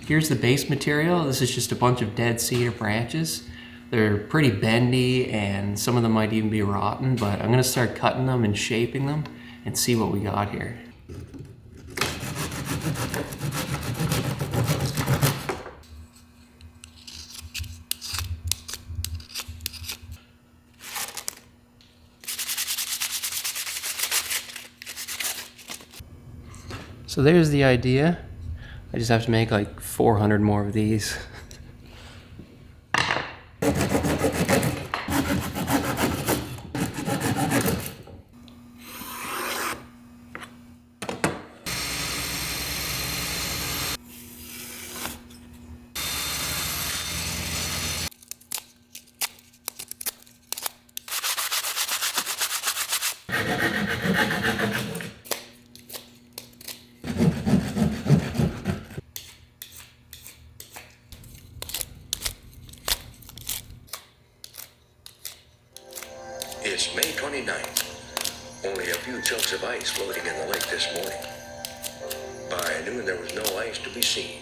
Here's the base material. This is just a bunch of dead cedar branches. They're pretty bendy and some of them might even be rotten, but I'm gonna start cutting them and shaping them and see what we got here. So there's the idea. I just have to make like 400 more of these. It's May 29th. Only a few chunks of ice floating in the lake this morning. By noon, there was no ice to be seen.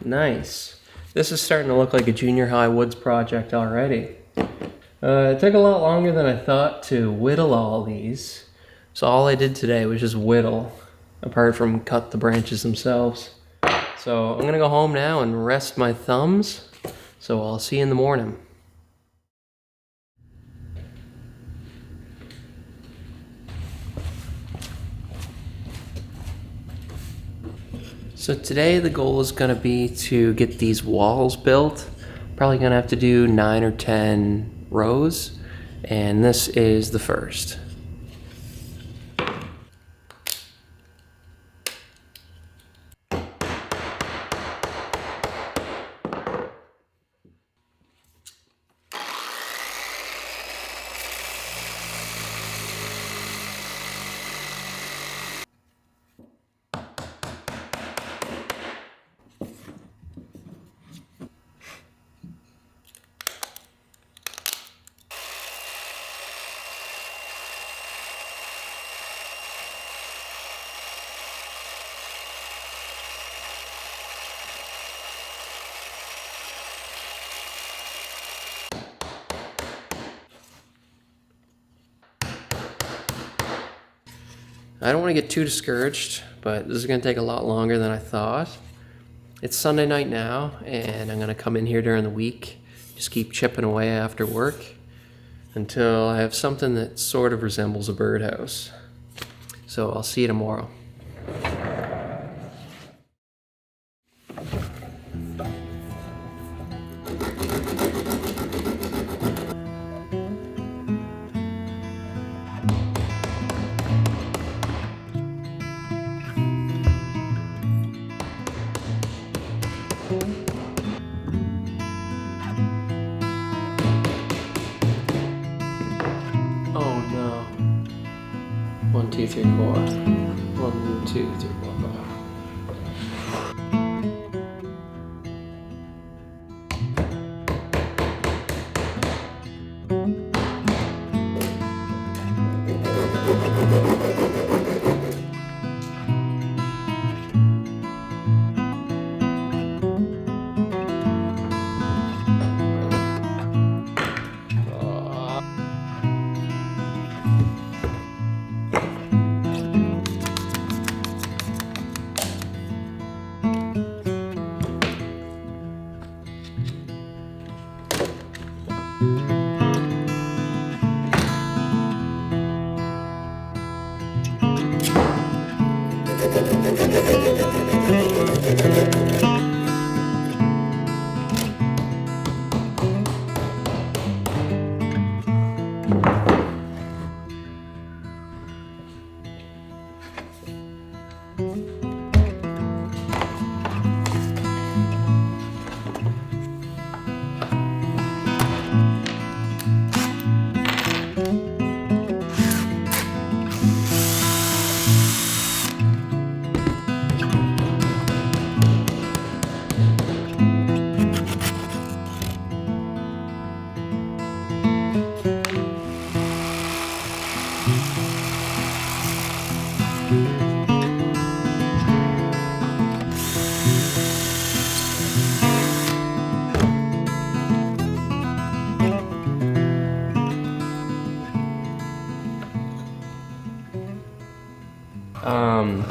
Nice. This is starting to look like a junior high woods project already. It took a lot longer than I thought to whittle all these. So all I did today was just whittle, apart from cut the branches themselves. So I'm gonna go home now and rest my thumbs. So I'll see you in the morning. So today the goal is going to be to get these walls built. Probably going to have to do 9 or 10 rows, and this is the first. I don't want to get too discouraged, but this is going to take a lot longer than I thought. It's Sunday night now, and I'm going to come in here during the week, just keep chipping away after work until I have something that sort of resembles a birdhouse. So I'll see you tomorrow. Oh no. 1, 2, 3, 4. 1, 2, 3, 4, 5.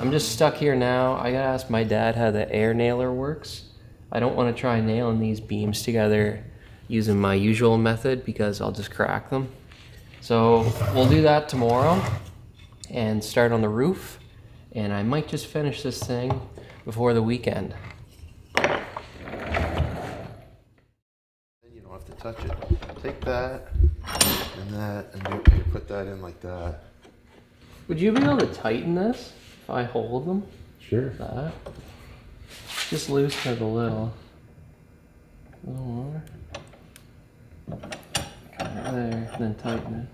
I'm just stuck here now. I gotta ask my dad how the air nailer works. I don't want to try nailing these beams together using my usual method because I'll just crack them. So we'll do that tomorrow and start on the roof. And I might just finish this thing before the weekend. Then you don't have to touch it. Take that and you put that in like that. Would you be able to tighten this if I hold them? Sure. That. Just loosen it a little. A little more. There, then tighten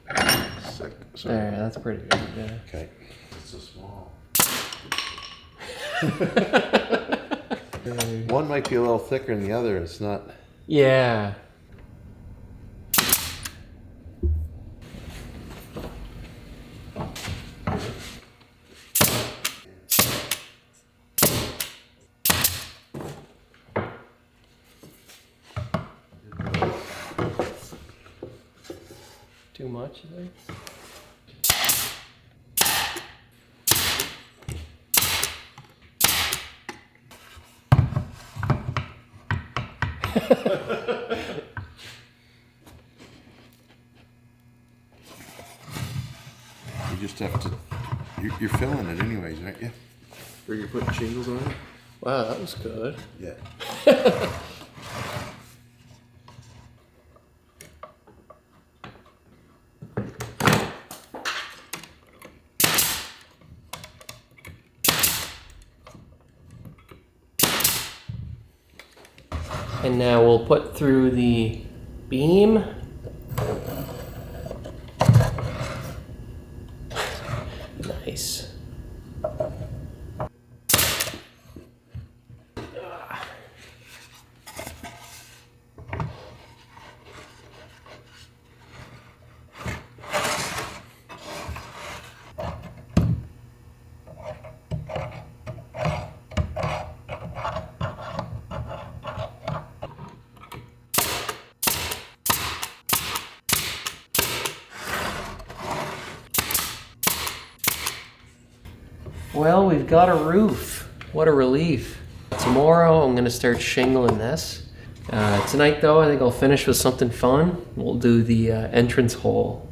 it. There, that's pretty good. Yeah. Okay. It's so small. One might be a little thicker than the other. It's not. Yeah. Too much, you think? You just have to. You're filling it anyways, aren't you? Or you're putting shingles on it? Wow, that was good. Yeah. And now we'll put through the beam. Nice. Well, we've got a roof. What a relief. Tomorrow I'm gonna start shingling this. Tonight though, I think I'll finish with something fun. We'll do the entrance hole.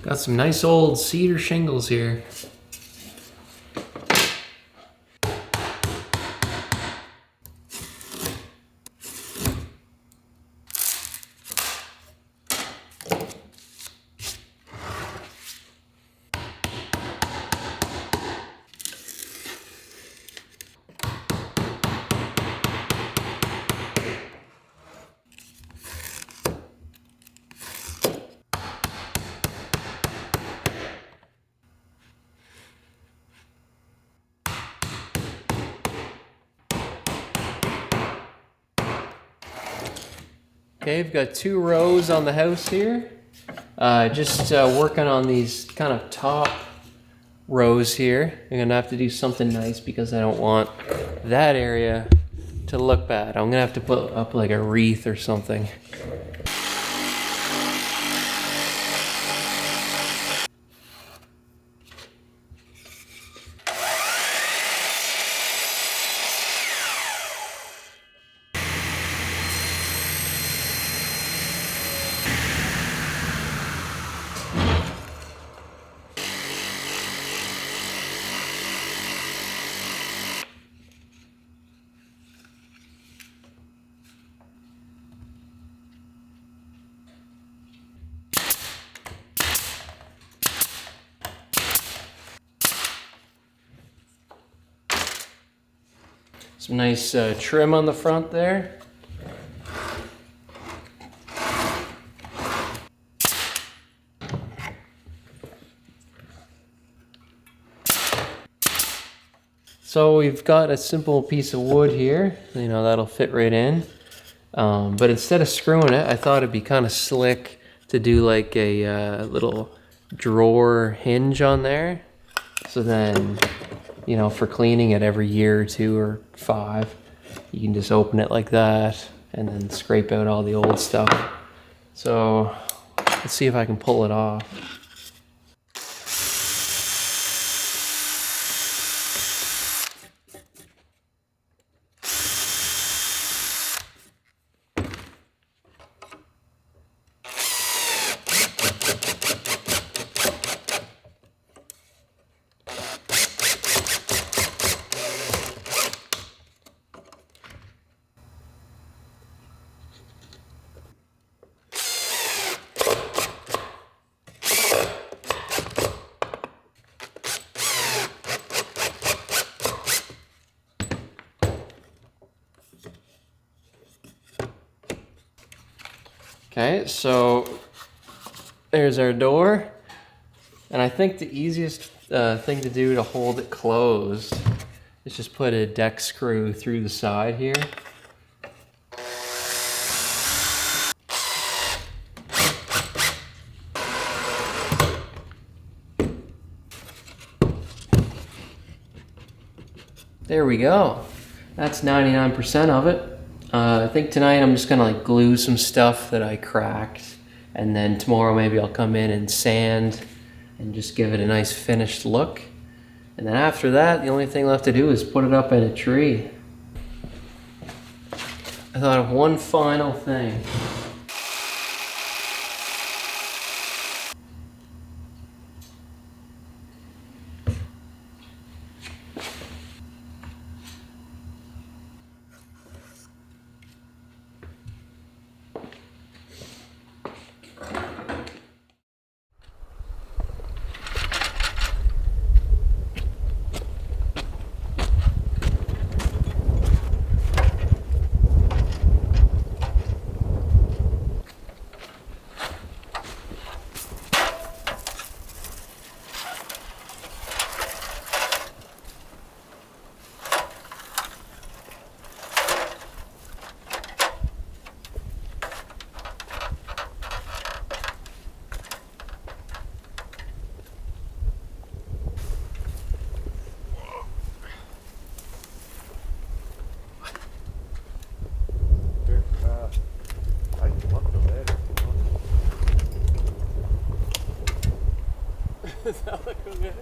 Got some nice old cedar shingles here. Okay, we've got 2 rows on the house here. Just working on these kind of top rows here. I'm gonna have to do something nice because I don't want that area to look bad. I'm gonna have to put up like a wreath or something. Some nice trim on the front there. So we've got a simple piece of wood here, you know, that'll fit right in. But instead of screwing it, I thought it'd be kind of slick to do like a little drawer hinge on there. So then, you know, for cleaning it every year or 2 or 5, you can just open it like that and then scrape out all the old stuff. So let's see if I can pull it off. Okay, so there's our door, and I think the easiest thing to do to hold it closed is just put a deck screw through the side here. There we go. That's 99% of it. I think tonight I'm just gonna like glue some stuff that I cracked, and then tomorrow maybe I'll come in and sand and just give it a nice finished look. And then after that, the only thing left to do is put it up in a tree. I thought of one final thing. I can look the ladder if you want. Does that look okay?